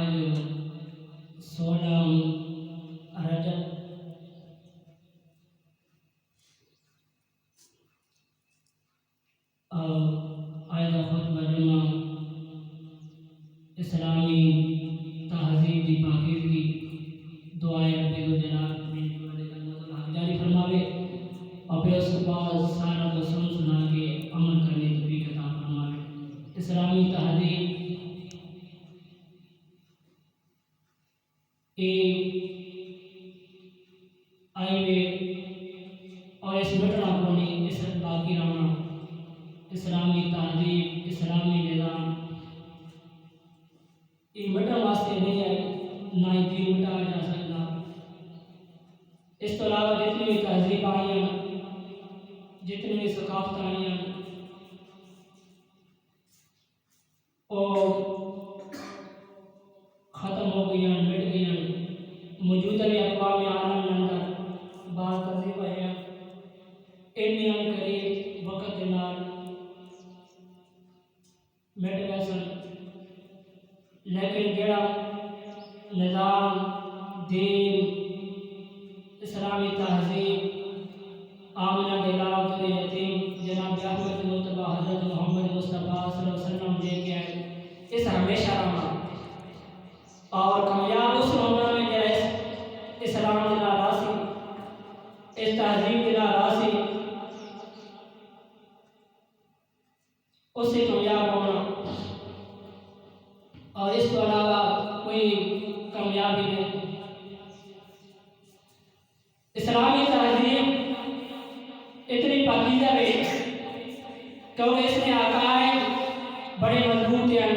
آج 16 رجب آج کا خطبہ جمع اسلامی تہذیب کی پاکیزگی دعائے رب ذوالجلال جاری فرماوے اور پھر اس کے بعد سارا کو سنا کے عمل کرنے کی توفیق عطا فرماوے۔ اسلامی تہذیب آئی وے اور اس مٹنا کونی اس باقی رہنا اسلامی تہذیب اسلامی نظام یہ مٹن واسطے نہیں ہے، نہ ہی دین مٹایا جا سکتا۔ اس تو علاوہ جتنی بھی تہذیب آئی ہیں، جتنی بھی ثقافت آئی ہیں، اور ختم ہو گئی ہیں، مٹ گئی ہیں۔ موجودہ بھی اقوام عالم کے اندر بعض تہذیب ہیں ان قریب وقت نال مٹ گئے سن، لیکن جڑا نظام دین اسلامی تہذیب آمنہ دلال کے یتیم جناب احمد مصطفیٰ حضرت محمد مصطفیٰ صلی اللہ علیہ وسلم دے کے آئے، اس ہمیشہ رہا اور کامیاب اس معاملہ میں جائے اسلام دلا راسی اس تہذیب دلا راسی اس سے کامیاب ہونا، اور اس کے علاوہ کوئی کامیابی نہیں۔ اسلامی تہذیب اتنی پاکیزہ ہے کیونکہ اس میں عقائد بڑے مضبوط ہیں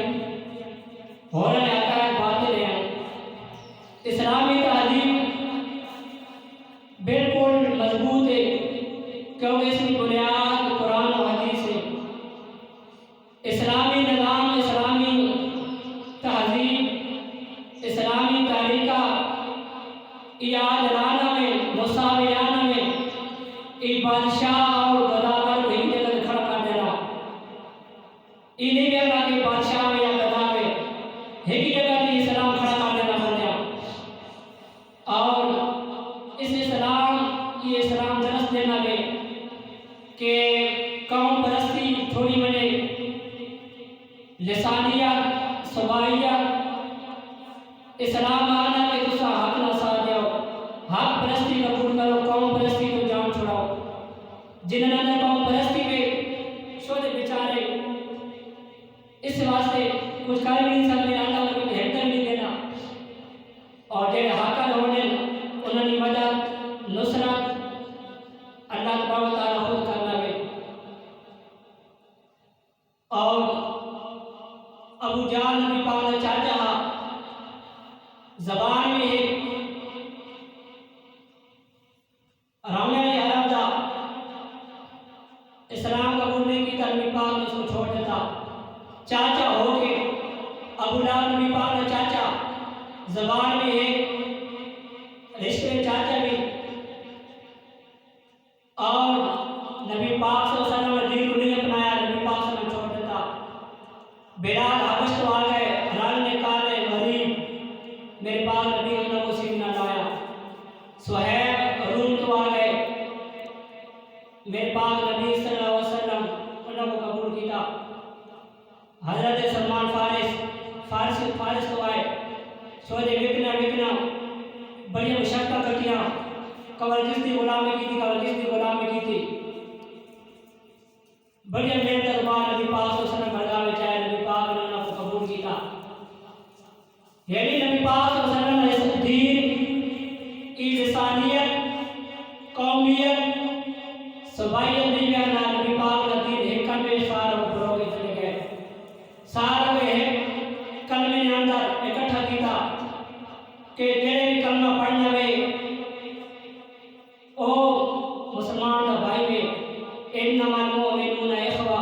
اور عقائد باطل ہیں۔ اسلامی تہذیب بالکل مضبوط ہے کیونکہ اس کی بنیاد قرآن و حدیث ہے۔ اسلامی نظام اسلامی تہذیب اسلامی طریقہ عادلانہ میں مساویانہ میں ایک بادشاہ اور گداگر کو ایک جگہ کھڑا کر دینا، یہ نہیں کہنا کہ بادشاہ میں یا گدا میں ایک جگہ کی اسلام کھڑا کر دینا بنیا، اور اس اسلام یہ اسلام درس دینا ہے کہ قوم پرستی تھوڑی بنے لسانیت صبائیت اسلام آنا کہ دوسرا حق نہ ساتھ جاؤ، حق پرستی قبول کرو، قوم پرستی کو جان چھڑاؤ۔ جنہوں نے قوم پرستی کے شوہر بیچارے اس واسطے کچھ کر بھی نہیں سکتے، اللہ کو ہٹ کر نہیں دینا، اور جڑے حاکم ہونے انہوں نے مدد نصرت اللہ تبارک و تعالیٰ خود کرنا ہے۔ اور ابو جہل نبی پاک نے چاچا زبان میں ایک رامے نے عرب دا اسلام قبول نہیں کی، نبی پاک نے اس کو چھوڑ دیتا، چاچا ہو کے ابو جہل نبی پاک نے چاچا زبان میں ایک رشتے چاچا بھی، اور نبی پاک صلی اللہ علیہ وسلم نے دین کو نہیں اپنایا، نبی پاک صلی اللہ علیہ وسلم چھوڑ دیتا۔ بلال حبش تو آ گئے، حلال نے کہا ہے غریب میرے پاس نبی اللہ کو سیدھ نہ لایا، سہیب روم تو آ گئے، میرے پاس نبی صلی اللہ علیہ وسلم اللہ کو قبول کیا۔ حضرت سلمان فارس تو آئے، سوچے وکنا بڑی مشقت کٹیاں، کور جس کی غلامی کی تھی، کور جس کی غلامی کی تھی، بڑی محنت بعد نبی پاک صلی اللہ علیہ وسلم برگاہ میں چاہے، نبی پاک نے انہوں کو قبول کیا۔ یعنی نبی پاک صلی اللہ علیہ وسلم نے اس دین کی لسانیت قومیت صبائیت نہیں بیانا، نبی پاک کا دین ایک کلمے سارا کو فروغ چلے گئے، سارا کو ایک کلمے نے اندر اکٹھا کیتا کہ جڑے بھی کلمہ پڑھنا ہوئے او مسلمان کا بھائی میں انما المؤمنون اخوہ،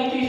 31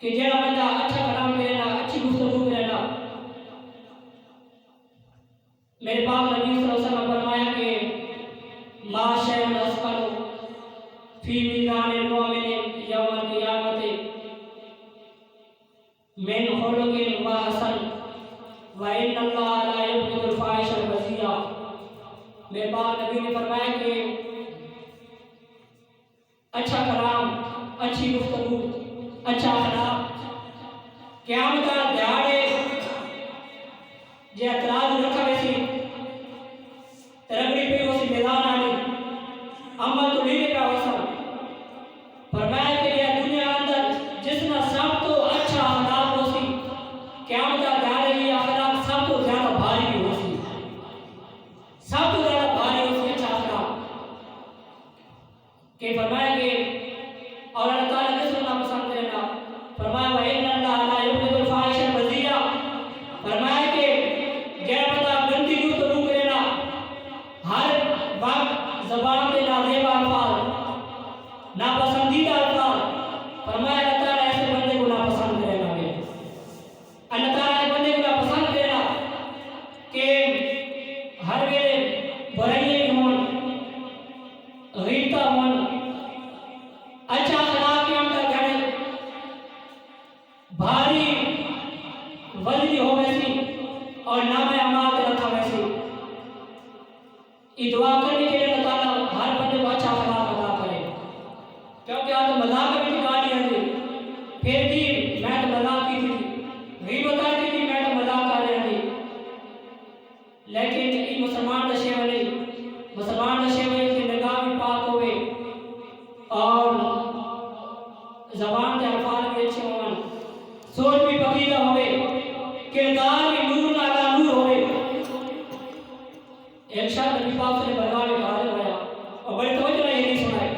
کہ جہاں بندہ اچھا کلام کرنا، اچھی گفتگو کرنا، میرے پاک نبی صلی اللہ علیہ وسلم نے فرمایا کہ ما شیء اسقل فی میزان المؤمن یوم القیامت من خلق و حسن وان اللہ لا یبغض الفاحش البذیء۔ میرے پاک نبی نے فرمایا کہ اچھا کلام، اچھی گفتگو، اچھا اخلاق قیامت کا دیہاڑے جے اعتراض رکھا ویسی ترقی پہ اسی میدان آنی عمل تو نہیں پہ وسا فرمایا کہ یہ دنیا اندر جس نے سب تو اچھا اخلاق ہوسی قیامت کا دیہاڑے یہ اخلاق سب تو زیادہ بھاری بھی ہوسی، سب تو زیادہ بھاری ہوسی اچھا اخلاق کہ فرمایا کہ اور اللہ تعالیٰ کس کو ناپسند کرے گا؟ فرمایا وَإِنَّ اللَّهَ لَا يُبْغِضُ الْفَاحِشَ الْبَذِيءَ۔ فرمایا کہ غیر بندہ گندی گفتگو کرے نا، ہر وقت زبان کے نازیبا الفاظ، ناپسندیدہ الفاظ، فرمایا اللہ تعالیٰ ایسے بندے کو ناپسند کرے گا۔ اللہ تعالیٰ ایسے بندے کو ناپسند کرے گا کہ ہر ویلے برائیاں ہون، غیبتاں ہون، اچھا اخلاق کے اندر جڑے بھاری وزنی ہو ویسی اور نام اعمال رکھا ویسی۔ یہ دعا کرنے کے لیے اللہ تعالیٰ ہر بندے کو اچھا اخلاق عطا کرے، کیونکہ آج مذاق میں بھی گالی ہے، پھر بھی میں تو مذاق کی تھی، غیبت آتی تھی میں تو مذاق کر رہی تھی، لیکن یہ مسلمان نشے والی کی نگاہ بھی پاک ہوئے اور زبان کے الفاظ بھی اچھے ہوں، سوچ بھی پکیدہ ہوئے، کردار بھی نور علی نور ہوئے۔ ایک شخص نبی پاک سے برگاہ میں حاضر ہوا اور بڑی توجہ نے یہ نہیں سنائی،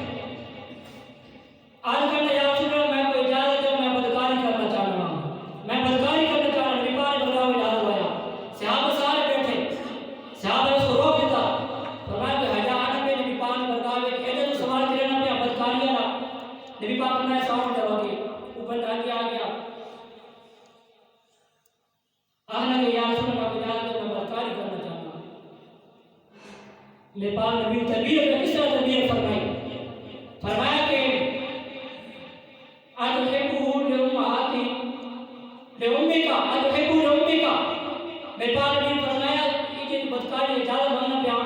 آج کہنے یا رسول اللہ میں کو اجازت دے، میں بدکاری کرنا چاہ رہا ہوں، میں بدکاری کرنا چاہ رہا ہوں۔ نبی پاک برگاہ میں حاضر ہوا، صحابہ سارے بیٹھے، صحابہ نے اس کو روک دیتا، فرمایا کہ حجا آنا پہ نبی پاک برگاہ میں ایسے تو سوال کرے نا پہ بدکاریاں نا، نبی پاک نے ساؤنڈ دوا کے اوپر ڈال آ گیا، آنا کہ یا رسول اللہ کو اجازت دے، میں بدکاری کرنا چاہ رہا ہوں۔ میرے پاک نبی تربیت میں کس طرح تربیت فرمایا کہ اتحبہ لأمہاتی لأمکا اتحبہ لأمکا۔ میرے پاک نبی فرمایا کہ بدکاری اجازت مانگنا پیا،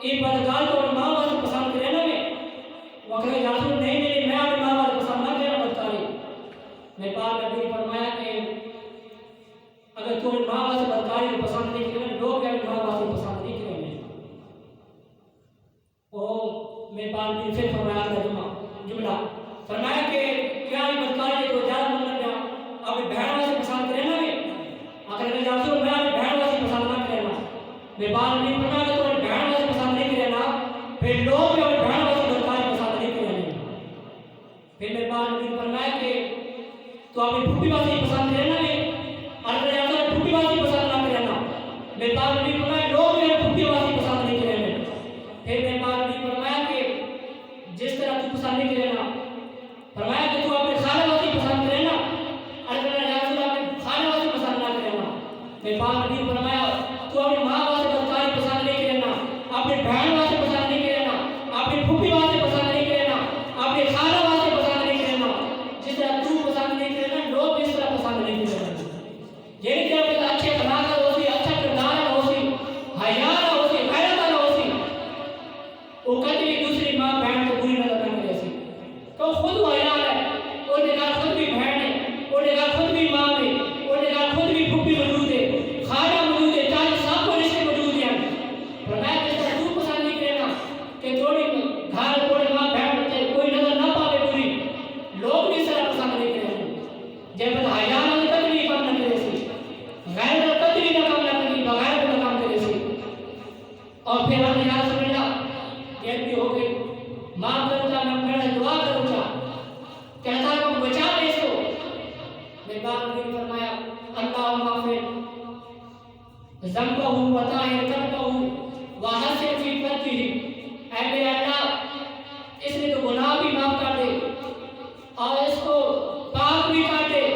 یہ بدکار کو ماں باپ سے پسند کرے نا میں وقت یا رسول نہیں میں اپنی ماں باپ سے پسند نہ کرنا بدکاری۔ میرے پاک نبی نے فرمایا کہ اگر تو ماں باپ سے بدکاری کو پسند نہیں کرے، لوگ بھی ماں باپ سے پسند نہیں کریں گے۔ میرے پاک نے پھر فرمایا جملہ فرمایا کہ کیا یہ بدکاری کو زیادہ مانگنا پیا، اپنی بہن سے پسند کرے نا میں اگر یا رسول میں اپنی بہن سے پسند نہ کرے نا، میرے پاک نے فرمایا کہ تو اپنی بہن سے پسند نہیں کرے نا، پھر لوگ بھی اپنی بہن سے بدکاری پسند نہیں کریں گے۔ پھر میرے پاک نے فرمایا کہ تو اپنی پھوپھی بازی پسند کرے نا میں اگر یا رسول پھوپھی بازی پسند نہ کرے نا، میرے پاک نے فرمایا لوگ بھی اپنی پھوپھی بازی پسند نہیں کریں گے۔ پھر میرے پاک نے فرمایا کہ جس طرح تو پسند نہیں کرے نا، فرمایا کہ تو اپنے خالہ بازی پسند کرے نا، اگر یا رسول اپنے خالہ بازی پسند نہ کرے نا، میرے پاک نے فرمایا تو اپنی ماں باپ سے بدکاری پسند نہیں کرے نا، اپنی بہن باپ سے پسند نہیں کرے نا، اپنی پھوپھی باپ سے پسند نہیں کرے نا، اپنی خالہ باپ سے پسند نہیں کرے نا، جس طرح تو پسند نہیں کرے نا لوگ اس طرح پسند نہیں کرے نا۔ یہ کہ اپنے اچھے اخلاق ہوسی، اچھا کردار ہوسی، حیا ہوسی، غیرت ہوسی، وہ کبھی دوسری ماں بہن کو بری نظر نہ کرے سی، تو خود حیا ہے، وہ نگاہ خود بھی بہن ہے، وہ نگاہ خود بھی ماں ہے، وہ نگاہ خود بھی پھوپھی موجود ہے، خالہ موجود ہے، چاہے سب کو رشتے موجود ہیں۔ فرمایا کہ جیسا تو پسند نہیں کرے نا کہ تھوڑی گھر تھوڑی ماں بہن ہوتے کوئی نظر نہ پاوے بری، لوگ بھی اس طرح پسند نہیں کرے جب حیا نہ کبھی بھی کام نہ کرے سی، غیر نہ کبھی بھی کام نہ کرے، بغیر کو کام کرے سی۔ اور پھر ہم یا رسول اللہ یہ بھی ہو گئی، معاف کرو چاہ میں پڑھے دعا کرو چاہ کہ اللہ کو بچا لے سو۔ میرے پاک نے فرمایا اللہم اغفر ذنبہ وطاہر قلبہ وحسن فی فرجہ، اے میرے اللہ اس نے تو گناہ بھی معاف کر دے اور اس کو پاک بھی کر دے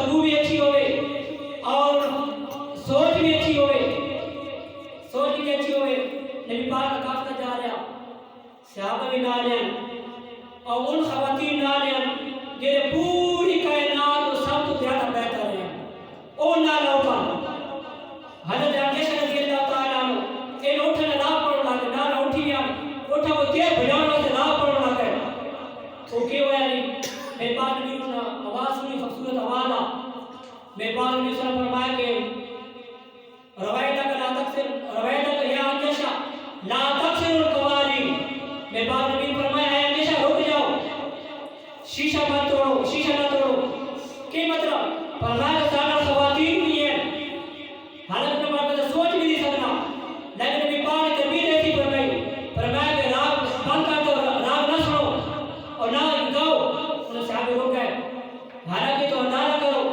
بدبو بھی اچھی ہوئے اور سوچ بھی اچھی ہوئے، سوچ بھی اچھی ہوئے. نبی پاک کا قافلہ جا رہا، صحابہ بھی نال ہیں اور ان خواتین نال ہیں جڑے پوری کائنات تو سب تو زیادہ بہتر ہیں، او نال اوپر حضرت عائشہ رضی اللہ تعالیٰ عنہ ان اٹھنے لا پڑھو لگے، نال اٹھی گیا اٹھا وہ تیر بجانا سے لا پڑھو لگے. وہ کیوں ہے میرے پاک نبی نے آواز سنی، خوبصورت آواز آ. میرے پاک نبی صلی اللہ علیہ وسلم فرمایا کہ روایتہ کا لا تکسر، روایتہ کا یا عائشہ لا تکسر القواریر. میرے پاک نبی نے فرمایا اے عائشہ رک جاؤ، شیشہ مت توڑو، شیشہ نہ توڑو. کی مطلب؟ فرمایا کہ سارا خواتین بھی ہیں، حالت میں بات سوچ بھی نہیں سکنا، لیکن نبی پاک نے تربیت ایسی فرمائی، فرمایا کہ راگ بند کر دو، راگ نہ سنو اور نہ گاؤ. انہوں صحابہ رک گئے. حالانکہ تو اندازہ کرو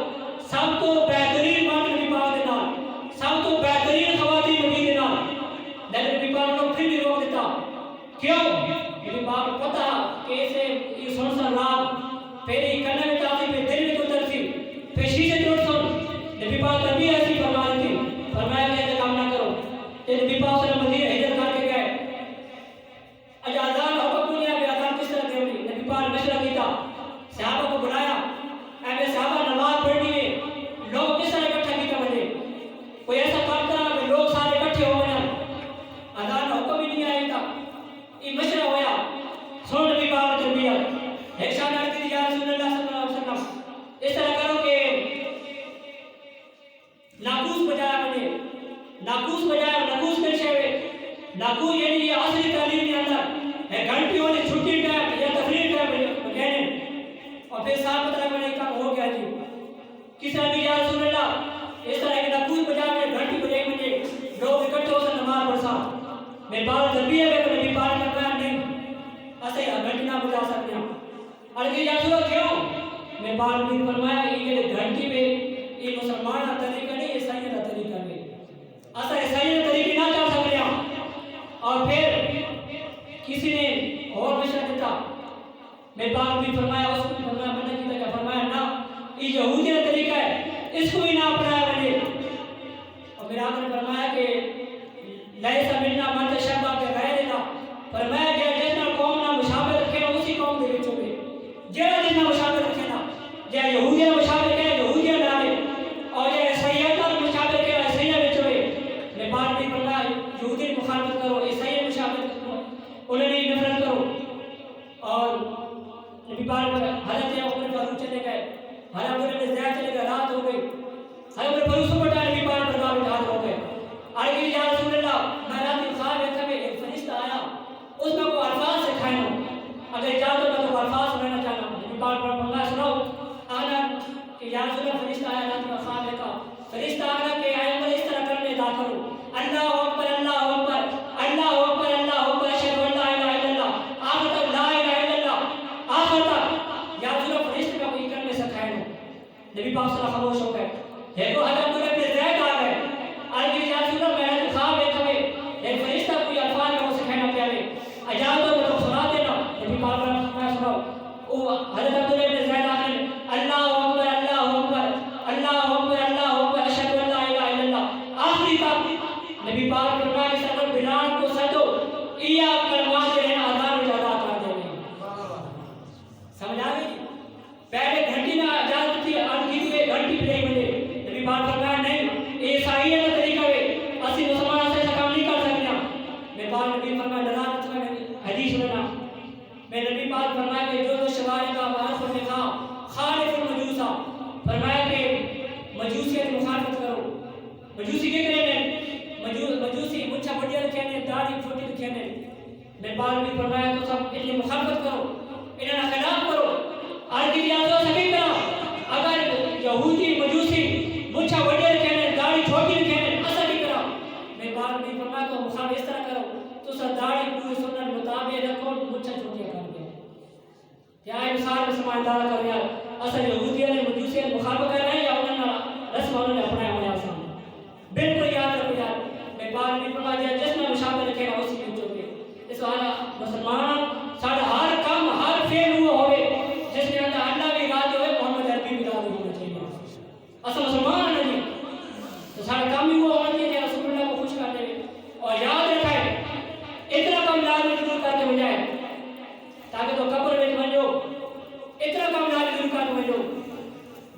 سب تو بہترین بات نبی پاک کے نام، سب تو بہترین خواتین نبی کے نام، لیکن نبی پاک نے پھر بھی روک دیتا. کیوں؟ نبی پاک کو پتا کہ اسے یہ سن سن راگ پہلے ہی کرنے میں چاہتی، پھر دل میں تو ترسی، پھر شیشے توڑ سن. نبی پاک تربیت ایسی فرما دی تھی، فرمایا کہ ایسا کام نہ کرو. نبی پاک صلی اللہ علیہ وسلم مدینہ ہجرت کر کے گئے. اجا اذان حکم نہیں ہے کہ اذان کس طرح دیونی. نبی پاک نے مشورہ کیتا، صحابہ کو بلایا، اے میرے صحابہ نماز پڑھنی ہے، لوگ کس طرح اکٹھا کیتا مجھے، کوئی ایسا کام کرا کہ لوگ سارے اکٹھے ہو گئے. اذان حکم ہی نہیں آیا تھا. یہ مشورہ ہوا، سن نبی پاک نے تربیت. ایک شان عرض کی یا رسول اللہ صلی اللہ علیہ وسلم اس طرح کرو کہ ناقوس بجایا مجھے، ناقوس بجایا. ناقوس پیش ہے، ناقوس یعنی یہ اصلی تعلیم کے اندر ہے گھنٹی ہونے چھٹی ٹائم یا تفریح ٹائم کہنے. اور پھر صاحب پتہ لگا نہیں کام ہو گیا جی کس طرح بھی یا رسول اللہ اس طرح کہ ناقوس بجا میں گھنٹی بجائی مجھے لوگ اکٹھے ہو کر نماز پڑھا. میں بات تربیت ہے کہ نبی پاک کا بیان نہیں اسے گھنٹی نہ بجا سکتے ہیں. عرض یا رسول اللہ کیوں؟ میں بات بھی فرمایا یہ گھنٹی میں یہ مسلمان کا طریقہ نہیں، عیسائی کا طریقہ نہیں، اصل عیسائی کا طریقہ نہ چل سکتے ہیں. اور پھر کسی نے اور مشورہ دیتا، میں بات بھی فرمایا اس کو بھی فرمایا منع کیا کہ فرمایا نہ یہ یہودی کا طریقہ ہے، اس کو بھی نہ اپنایا میں نے. اور میرے آقا نے فرمایا کہ لیس منا من تشبہ بغیرنا، فرمایا کہ جس نال قوم نال مشابہت رکھے نا اسی قوم دے وچ ہوے، جہاں جس نال مشابہت رکھے نا، جے یہودی نال مشابہت رکھے یہودی نال اور جے عیسائی نال مشابہت رکھے عیسائی وچ ہوے. میں بات بھی فرمایا یہودی مخالفت کرو، عیسائی مشابہت کرو، انہیں نہیں نفرت کرو. اور نبی پاک حضرت عمر فاروق چلے گئے، حضرت عمر بن زید چلے گئے، رات ہو گئی. حضرت عمر فاروق سے بڑا نبی پاک دربار میں حاضر ہو گئے. آگے یا رسول اللہ میں رات کی خواب میں تھا ایک فرشتہ آیا، اس میں کو الفاظ سکھائے ہوں، اگر اجازت ہو تو الفاظ سنانا چاہتا ہوں. نبی پاک فرمایا سناؤ. آنا کہ یا رسول اللہ فرشتہ آیا رات میں خواب میں کا فرشتہ آیا کہ اے عمر اس طرح کرنے دا کرو، اللہ اکبر اللہ اکبر اللہ اکبر اللہ اکبر اشہد ان لا الہ الا اللہ آخر تک لا الہ الا اللہ آخر تک. یا رسول اللہ فرشتہ کا کوئی کرنے سکھائے ہوں. نبی پاک صلی اللہ علیہ وسلم خاموش ہو گئے. دیکھو حضرت عمر بن زید آ گئے. آگے یا رسول اللہ میں خواب میں تھا ایک فرشتہ کوئی الفاظ میں وہ سکھانا پیارے، اجازت ہو تو سنا دینا. نبی پاک نے فرمایا سناؤ. وہ حضرت عمر بن زید آ گئے، اللہ اکبر اللہ اکبر اللہ اکبر اللہ اکبر اشہد ان لا الہ الا اللہ آخری تک. نبی پاک نے فرمایا کہ سر بلال کو سدو ایا کلمات رہنا اذان میں ادا کر دیں. سمجھ آ گئی؟ پہلے گھنٹی نہ اجازت تھی، عرض کی تھی گھنٹی بجائی مجھے. نبی پاک فرمایا نہیں یہ عیسائی کا طریقہ ہے، اسی مسلمان سے کام نہیں کر سکتے. میں پاک نبی فرمایا نظارت میں حدیث سننا. میں نبی پاک فرمایا کہ جو شوارے کا معرف نے کہا خالف المجوسا، فرمایا کہ مجوسیت مخالفت کرو. مجوسی کے کرے مجوسی مچھا بڑھیا رکھے نے داڑھی چھوٹی رکھے نے. میں پاک بھی فرمایا تو سب انہیں مخالفت کرو، انہیں خلاف کرو. آج کی آزاد سبھی کرا اگر یہودی مجوسی مچھا بڑھیا رکھے نے داڑھی چھوٹی رکھے نے اصل ہی کرا. میں پاک بھی فرمایا تو مخالف اس طرح کرو تو سر داڑھی پوری سنت مطابق رکھو، مچھا چھوٹیا کر دیا. کیا ہے مثال میں سمجھدار کر رہا اصل یہودیوں نے مجوسی مخالفت کر رہے ہیں یا انہوں نے رسم انہوں نے اپنایا ہوا ہے. بالکل یاد رکھو یار. میں پاک بھی فرمایا جس میں مشابہ رکھے گا اسی میں چوکے. اس والا مسلمان سارا ہر کام ہر فعل وہ ہوئے جس میں اللہ بھی راضی ہوئے، محمد عربی بھی راضی ہونا چاہیے. اصل مسلمان نہیں تو سارا کام ہی وہ ہونا چاہیے کہ رسول اللہ کو خوش کر دے اور یاد رکھائے اتنا کام لازمی ضرور کرتے ہو جائے تاکہ تو قبر میں بن جاؤ اتنا کام لازمی ضرور کرتے ہو جاؤ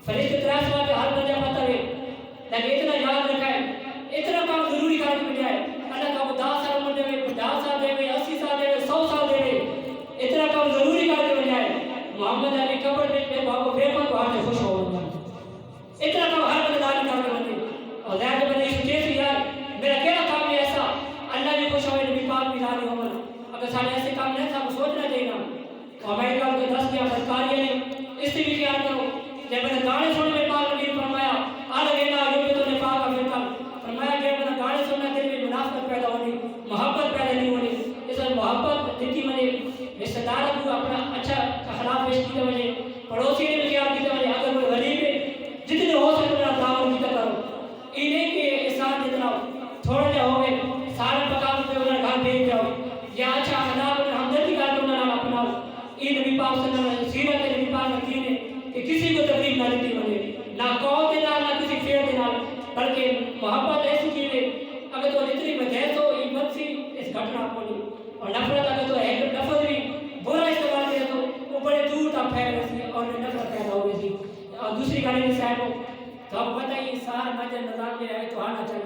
فرشتے تراس بات ہر بندہ پتہ ہے لیکن اتنا یاد رکھائے اتنا کام ضروری کرتے ہو جائے اللہ کا وہ 10 سال عمر دے 50 سال دے 80 سال دے 100 سال دے اتنا کام ضروری کرتے ہو جائے محمد علی قبر میں باپ کو بے کو آتے خوش ہو جائے اتنا کام ہر بندہ لازمی کرتے بندے اور ظاہر بندے اس چیز یار میرا کیا کام ہے ایسا اللہ بھی خوش ہوئے نبی پاک بھی راضی ہو اگر سارے ایسے کام نہیں تھا سوچنا چاہیے نا اور میں کہا کہ 10 کیا سرکاری نے اس سے بھی خیال کرو جب میں نے گانے سننے میں پاک نبی فرمایا آلگینا جو بھی تو نے پاک افرکا فرمایا کہ میں نے گانے سننا دل میں منافقت پیدا ہونی محبت پیدا نہیں ہونی اس وقت محبت دل کی مجھے رشتہ دار کو اپنا اچھا اخلاق پیش کی وجہ پڑوسی نے بھی خیال کی وجہ اگر کوئی غریب ہے جتنے ہو سکے میرا دعوت کی کرو یہ نہیں کہ احسان جتنا تھوڑا جا ہوئے سارے پکا کے انہیں گھر بھیج جاؤ یا اچھا اخلاق اور ہمدردی کر کے انہیں اپناؤ یہ نبی پاک صلی اللہ علیہ وسلم سیرت نبی پاک کی ہے کہ کسی کو تکلیف نہ دیتی بنے نہ قوم کے نال نہ کسی فیل کے نال بلکہ محبت ایسی چیز ہے اگر تو جتنی بحث ہو عبادت سی اس گھٹنا کو نہیں اور نفرت اگر تو ایک لفظ بھی برا استعمال کرے تو وہ بڑے دور تک پھیل رہی اور نفرت پیدا ہو گئی اور دوسری گالی میں صاحب ہو تو آپ بتائیے سارا مجھے نظام میں رہے تو آنا چاہیے